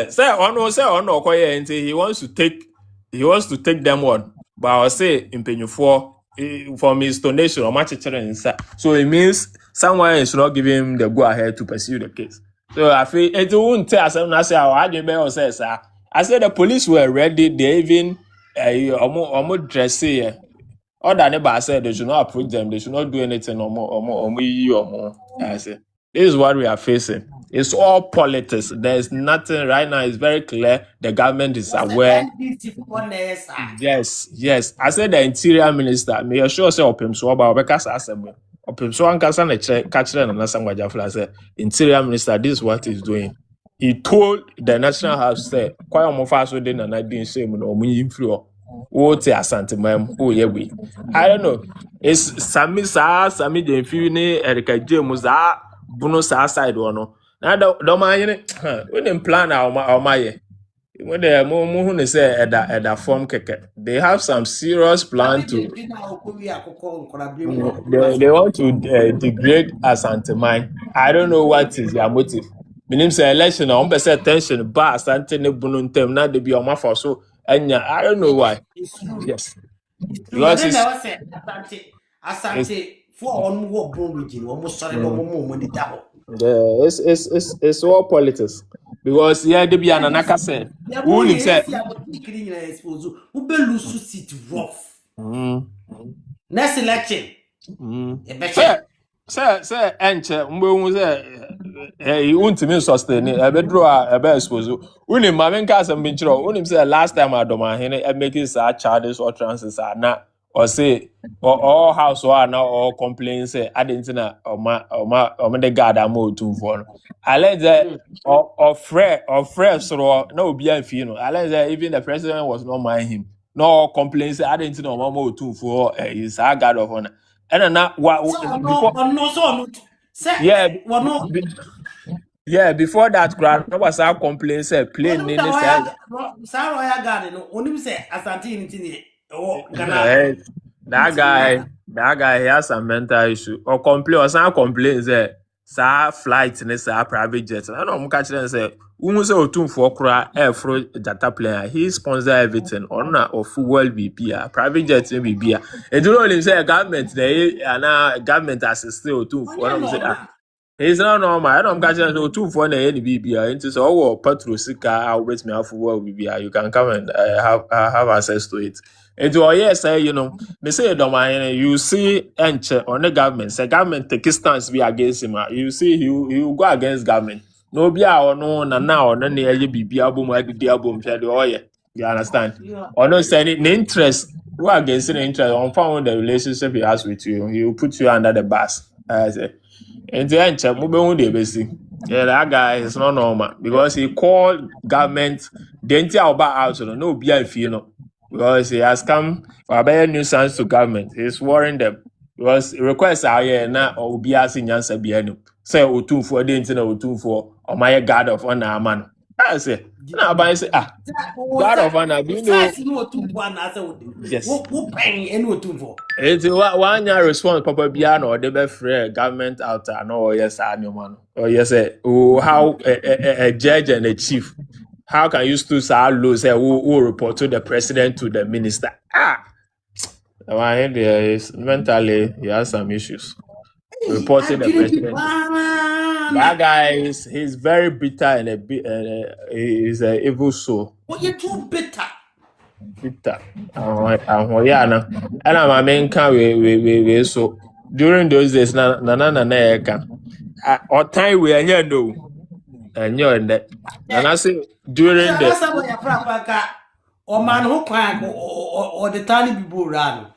Okoye until he wants to take them on. But I'll say mpenyufo from his donation or achechere nsa. So it means someone is not giving him the go ahead to pursue the case. So I feel it won't tell us. I say Agyeman says I said the police were ready. They even almost dress here. All that neighbor said they should not approach them. They should not do anything or more. I say this is what we are facing. It's all politics. There's nothing right now. It's very clear. The government is aware. Yes. I said the interior minister. May you sure say Otumfou about because assembly. Otumfou and Kasane catch Nana Samgba Gyafla said interior minister. This is what he's doing. He told the National House say quite almost fast within and I didn't say no influence. What Asante ma'am? Oh yeah we. I don't know. It's Sami the nephew ne Agyeman Bono side one. Now the man when them plan our my when they more say at that form keke. They have some serious plan to they want to degrade Asante mine. I don't know what is their motive. Meaning say election on person attention but Asante ne Bono tem now they be on my for so and I don't know why. Yes. Because Asante for one more bone region almost sorry no more money double. Yeah, it's all politics. Because they be an anaka said. Who said who be lose seat rough. Next election. Sir, enche mbo say you want to sustain it. I be draw a be expose. Uni mavenka asem binchiro. Uni say last time Manhene make it charges or transfers are not or say or house or now or complain say I didn't know or the guard am Otumfou. I let that or fresh so no be you I let that even the president was not mind him. No complaints I didn't know Mama Otumfou is a guard of honor. And not what before that grant no was our complaint say plain in the side. That guy he has some mental issue or complain or some complaints there. sa flight ne sa private jet na no catch them say who say Otumfou kra airfro data player he sponsor everything on na of world BP private jet BP e do know him say government dey na government assist Otumfou no say it's not normal. I don't catch you two for any BBI. Into so all patrol sika. I'll wait me out for work BBI. You can come and have access to it. Into all yes, you know, me say domain. You see, on the government. Say government take stance be against him. You see, he will go against government. No be or no na now or no near BBI boom like the album. You understand? Or no say any interest. Who against the interest? On found the relationship he has with you. He will put you under the bus. I say. And the answer, yeah, that guy is not normal because he called government. The entire about out, no BIF, because he has come for a better nuisance to government. He's warning them because requests are here now or be asking answer BNU. Say Otumfou, the internet Otumfou, or my God of honor, man. I say, now, but I say, God of honor, you know, yes. Who paying any Otumfou? It's one year response, Papa Biano, or the best government out there, no, yes, man. Or yes, how a judge and a chief, how can you still say low, say who report to the president, to the minister? The one there is mentally, he has some issues. Reporting the president. That guy he's very bitter and he's an evil soul. What you too bitter? Bitter. And I'm a main we so during those days, Nana or time we are no, and you're in that. And I say during the or man who crank or the tiny people run.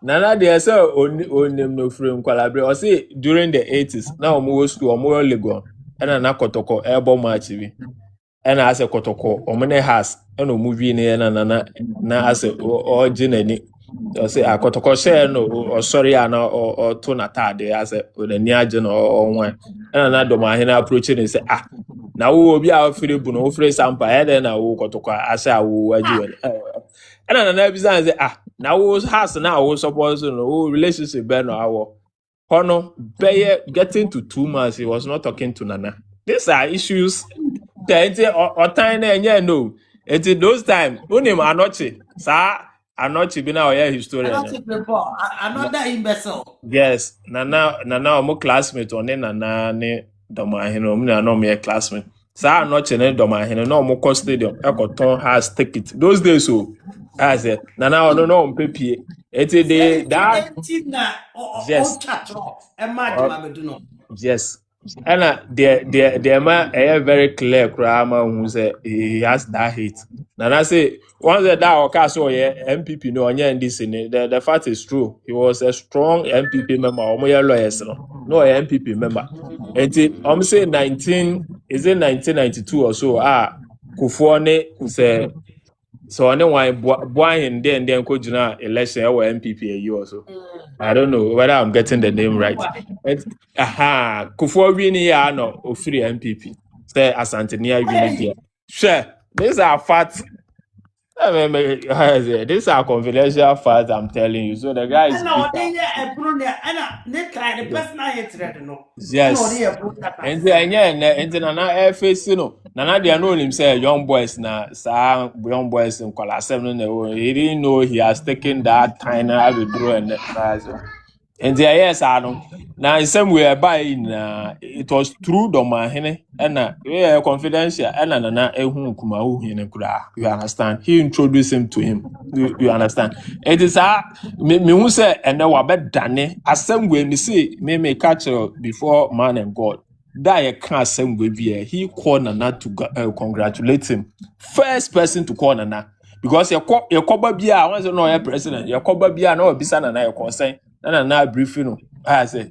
Nana there so on no frame collaborate or say during the 80s now most to a more legal and an akotoko airborne match and as a kotoko or many has and no movie near nana na as a or jinny or say a kotoko share no or sorry or tonata de as a with a neagen or one and another Manhene approaching and say now we will be out for the Bono free Sampa and I will kotoko as I will and another business say now who's has now who's supposed to know relationship Ben or Bono getting to 2 months he was not talking to Nana. These are issues or tiny and no. It's those time unim anoche sir anoche be now here historian. Another imbecile. Yes, Nana mo classmate on Nana ne Manhene no me classmate. Sir anoche ne Manhene no mo cost stadium Ekoton has ticket. Those days so I said, Nana, no, no, Pepe. It's a day that. Yes. And the man very clear, Krama, who said he has that hate. Nana say, once that castle, MPP, no, and this in it. The fact is true. He was a strong MPP member, or more lawyers, no MPP member. And I'm saying 1992 or so, Kufone, who said, so I know why and then go to election or MPP a year or so. I don't know whether I'm getting the name right. Kufo wini ya no o free MPP. Say Asante near unity. Sure, these are facts. These are confidential facts I'm telling you. So the guy is yes. And Nana face Nana they know himself young boys na young boys in Kolasem. He didn't know he has taken that time and withdraw and and yes, I know. Now in some way by it was true the Manhene and confidential and Nana you understand? He introduced him to him. You understand? It is me who say and now about Danny as some way me see me catch before man and God. That can't same way be he called Nana to congratulate him. First person to call Nana because your cover bia once you know your president, your cover bia no bisa Nana your concern. Nana briefing I say say.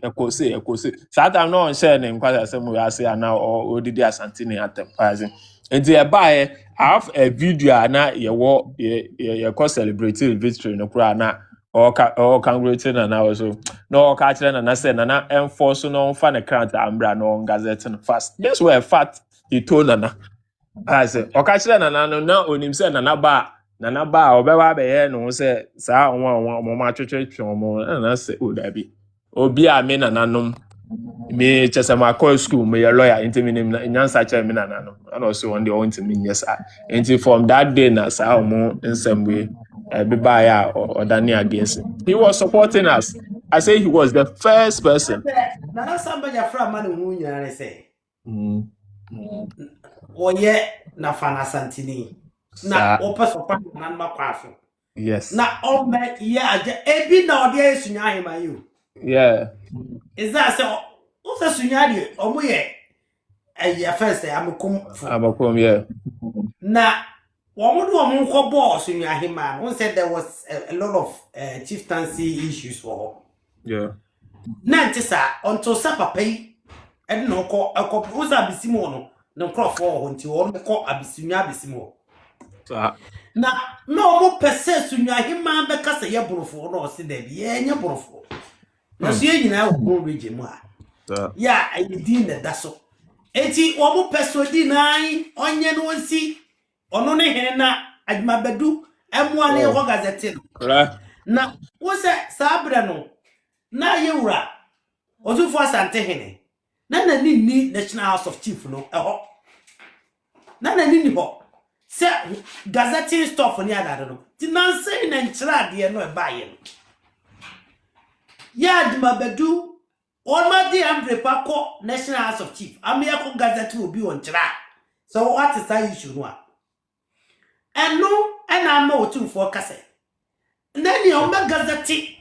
That I'm not sharing because I say now or did the Asante at the passing. And they buy I have a video now you celebrating victory no crana or congratulating and also no catching and I said Nana enforce no fan account ambra no gazette fast. That's where fact he told Nana. I said or catching Nana no on himself Nana ba or be here no say sa one mama church and I say oh that be obi a me nananom me chese ma call school me a lawyer into me name nyansa che me nananom and also on the want me yes and from that day na sa mo in some way be buy or Danny against him. He was supporting us. I say he was the first person. Nana Samgba Gyafla man who nyina say oye na fana Asante na opesa pa na makwaso. Yes. Na ome ye ebi na ode esunya ahema you. Yeah. Is that so? What's a sunyadi? Omoye first Amakom, yeah. Na womudu omunko boss sunyahema. One said there was a lot of chieftaincy issues for her. Yeah. Na ntisa until sapapay and no ko uza bisimo no crofo nti wo ko abisunya bisimo. Na no mo pese sunyahema be kasa ye borofo no se da bi ye nya borofo. Na so ye nyina wo region mu a. Yeah, I did that so. Eti wo peso di nan onye no nsi ono ne hene na Agyeman badu emwane ho gazette na wo se sabre no na yewura Otumfou Asante hene na ni National House of Chief no eho na ni ho se gazette stuff ni adade no ti nan sei na nchira de no e baaye no ya Agyeman badu Olma di Ambre National House of Chief. Amiyako Gazette will be on track. So what is that issue now? And no, and I know Otumfou cassette. And then the Omba Gazette,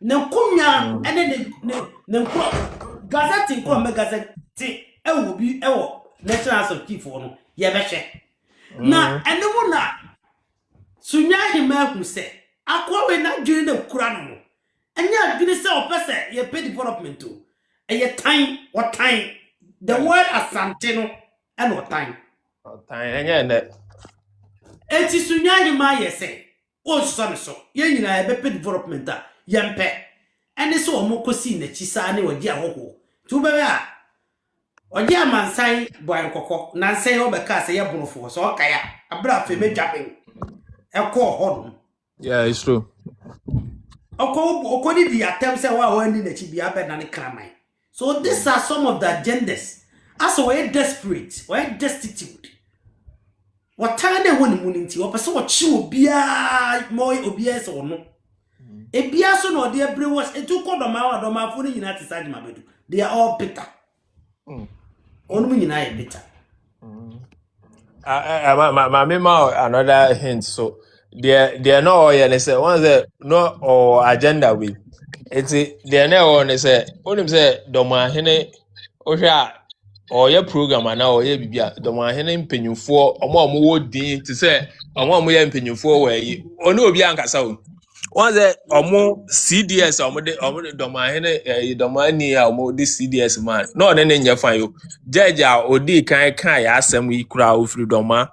no kunya, and then the Gazette, come Gazette, it will be National House of Chief for no. Yabeshe. Now, and the one that Sunya him who said, I call it not during the Kurano. And yeah, didn't say a person, you pay development too. And your time, what time? The word Asante and what time? What time? And yeah, and it's Sunyani Maya say, oh, son, so, you know, I pay development, young pet. And it's all more cosine, Chisani or Diaho. Two bear. Or Agyeman sign by Coco, Nancy over Cassa Yabonfo, so Kaya, a bluff me jumping. A call home. Yeah, it's true. According to the attempts at what the Chibia and the Kramai. So these are some of the agendas. As we're desperate, we're destitute. What time they want money to or so chew beer more obvious or no? A biaso no dear brewers, a 2 quarter mile of my phone in United States. They are all bitter. Only in I bitter. My memo another hint. So they're no they say one say no or agenda with it's they're no one they say only say the Manhene Osha or your program and now ye bibia the Manhene mpenyufo omo wodi to say omo ye mpenyufo we onu obi ankasa one say omo CDS omo the Manhene the money omo the CDS man no ne nya fan yo judge a odi kan ya asem yi kura ofri doma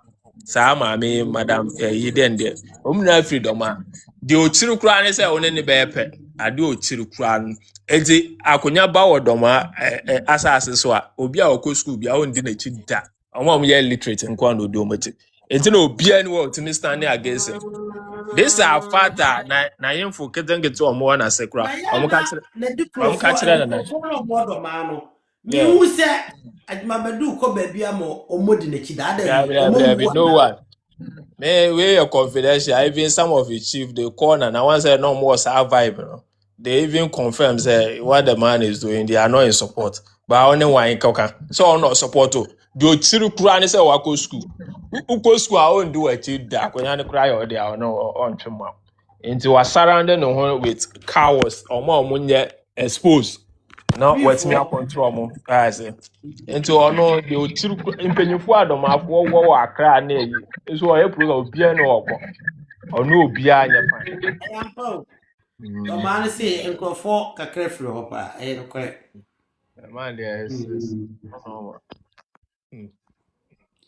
sa maame madam yiden de omna freedom a de ochiri kura ne se one ne bepe ade ochiri kura no enti akonya ba wodoma asase so a obi a okọ school bia ondi na chi da omam ye literate nkwa no do mati enti na obi ani wo timi stand against him. This are father na yemfo kedenget omo na sekura omo ka kire na me who say Agyeman badu ko baby amo omodi na chi da no one. May we confidential. Even some of the chief they call and I say no more survive. You know? They even confirm say what the man is doing. They are not in support. But only one in Koka. So not support to. Do chiru kura say wako school. Uko school I won't do a child that when you cry or they are no on chuma. Into was surrounded with cowards or more munye exposed. No, what's me up control I say. Into ono the chiru impenyufo adom afọ wo akra na eyi. Eso o program obia na okọ. Ono obia anya fan. The man say encrofo kakra free ho pa. Eh no kwe. Man there is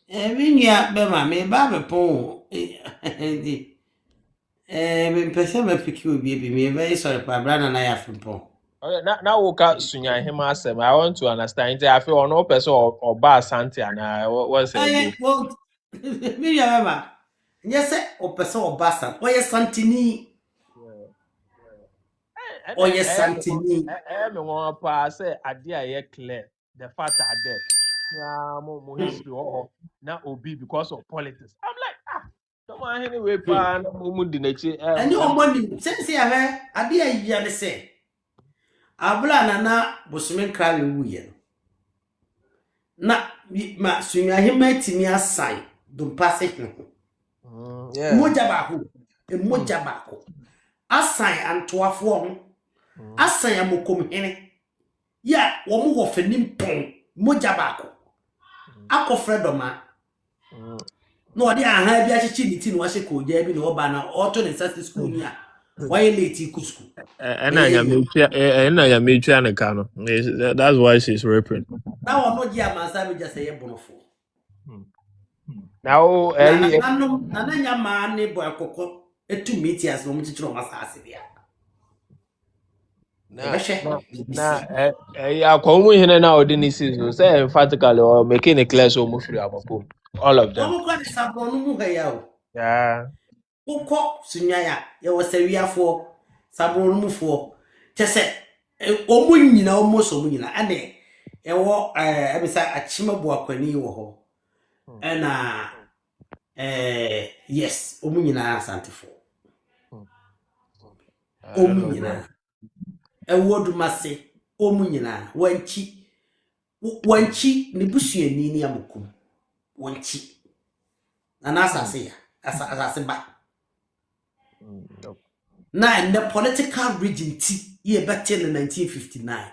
Minya be ma me ba be pon. Ndi. Me pese me piki obi bi me very sorry pa brana na ya fipon. Now woka sunya him asem. I want to understand. I feel ono person or ba Asante and what's it? Well, Minya ma. Yes, o person o basa. O ye santini. or yes, Santini. Everyone pass say idea clear. The facts are there. More history now obi because of politics. I'm like, come on anyway, pa And your money, since you have idea, you say. Abla nana bosumen krawe wuye. Na ma sunya hima timi asai dum passe no. Moja ba ko. Asai antoafo ho. Asai amokom hene. Ya wo mo wo fanim pon moja ba ko. Akofre doma. No odi aha bi achichi ni ti no wa se ko ja bi no ba na auto ne sase school ni a. Why late ku school? And I am a cano. That's why she's raping. Now I'm not here, man. Just say Bono. Now, Nana man, boy, coco, a 2 meters, no much from us. I come in now, didn't see so say emphatically or making a class or free all of them. Yeah. Coco, Sunya, there was a year for Sabron for. Just say, Omun, almost a winner, and they walk beside a chimabua when you were. And yes, Omunina Asante for. Omunina. A word must say, Omunina, wanchi, Nibushi and Nini Amukum. Wanchi. And as I say, as I say back. Now, in the political region, year back in 1959.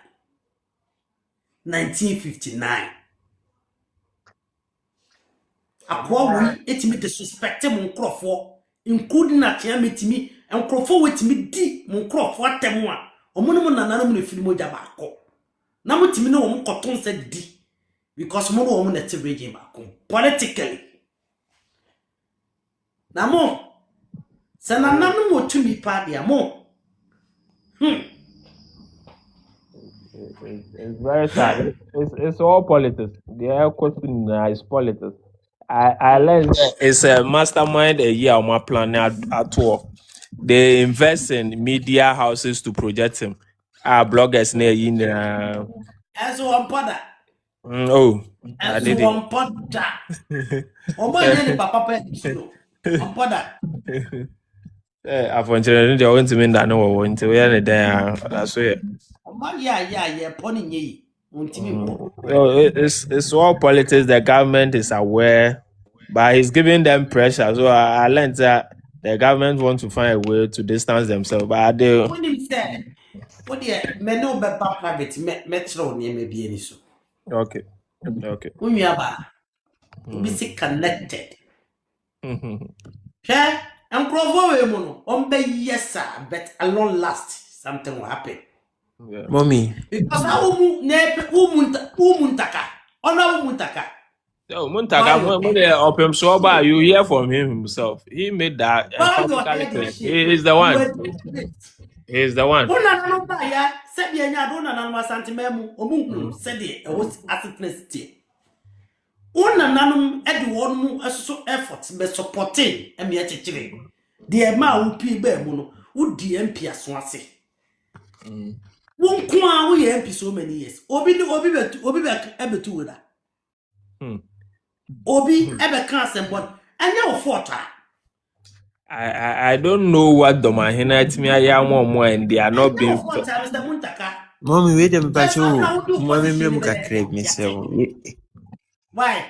1959. Akwa etimi disrespect mon crofo including na tia metimi en crofo wetimi di mon crofo atemu a omono nana no film oja ba akọ na mutimi na wo koton se di because mo no wo na te region ba akọ politically na mo se nana no mo tumi pa dia mo It's very sad. It's all politics. The air question is politics. I learned that it's a mastermind a year on my plan at all. They invest in media houses to project him. Our bloggers near in as one pada. I did it. One pada. Omo papa pe one pada. Unfortunately, they went to mean that no one to wear it there. That's it. Yeah, pony ye. It's all politics. The government is aware, but he's giving them pressure. So I learned that the government want to find a way to distance themselves. But they. When he said, "What do you men know about private metro near me be any so?" Okay. When you are be connected. Yeah, and Provo, yes, sir, but a long last something will happen. Yeah. Mommy. Because now, Mutaka. Oh, no, Mutaka. So, Mutaka, you hear from him himself. He made that. He is the one. He is the one. Effort be supporting the amount who DMP as one say. Won't come MP so many years. Obi ever to that. Obi ever can't but and now fought. I don't know what the Manhene me more and they are not being. Mommy, wait a minute. Mommy, me crave myself. Why?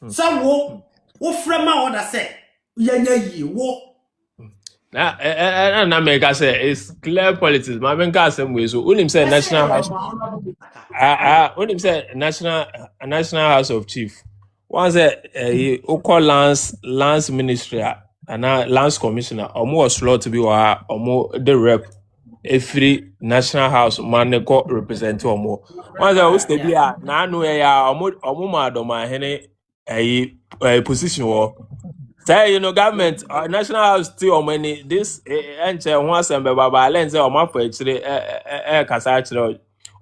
Some wo from my order say, ye wo. And America say it's clear politics. My men got some way. So unim say national house. Unim say national house of chief. One say call Lance ministry and Lance commissioner. Or more slot to be or more the rep. Every national house man go represent or more. One say who's the be na no or more madam Manhene a position war. Say government national house still many this once and baba lens or my for actually kasa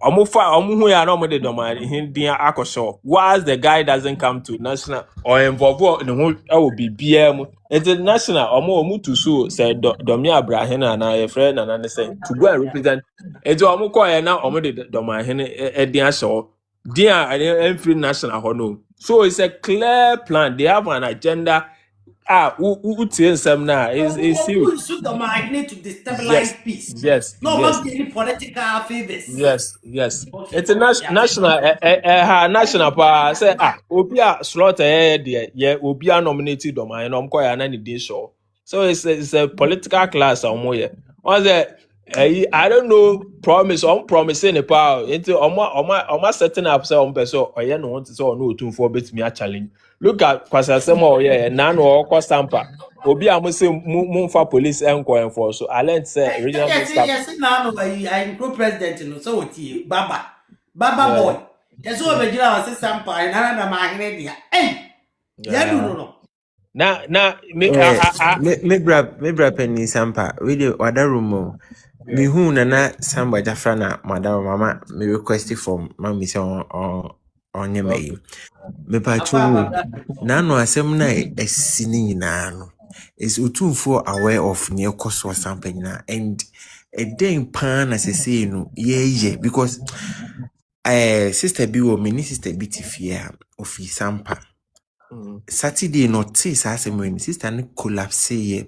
who ya no de Domahene din akosho. Once the guy doesn't come to national or involve in who will be BM international omo to so say Domi Abrahena na your friend and say to go and represent eto omo call ya na omo de Domahene din asho din free national hono. So it's a clear plan. They have an agenda. Who some now is who should the Manhene to destabilize peace? No, must be any political favors. Yes. It's a national national power. Say Obia slaughter yeah Obia nominated Domahene Omkoya na ni show. So it's a political class What's that? I don't know. Promising the power into Oma setting up some person or no want to say no Otumfou bet me a challenge. Look at Kwasasemo Nana or Sampa. Obi amuse mumfa police enforce. So I learned say regional yes now I include president so Baba boy. Yes over the Sampa and Nana Manhene dia. Hey. Yeah no. Me bra penny Sampa. We the other room. Me who Nana Samgba Gyafla na madam mama me request from mama say on your me. Me pacho na no asem na esini nyina no. Is Otumfou aware of near cost or something na and a dang pan as I say no yeah because sister Biwo mini sister biti fear of Sampa. Saturday not say when sister ni collapse ye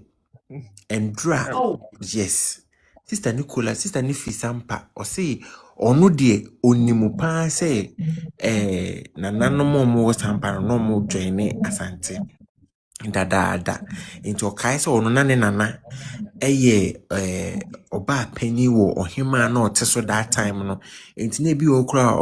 and drag yes sister ni collapse sister ni fi Sampa or say ono de onimu pa say Nana no mo Sampa no mo join Asante da into kaisa ono nana oba penny wo ohima na oteso that time no enti na bi okura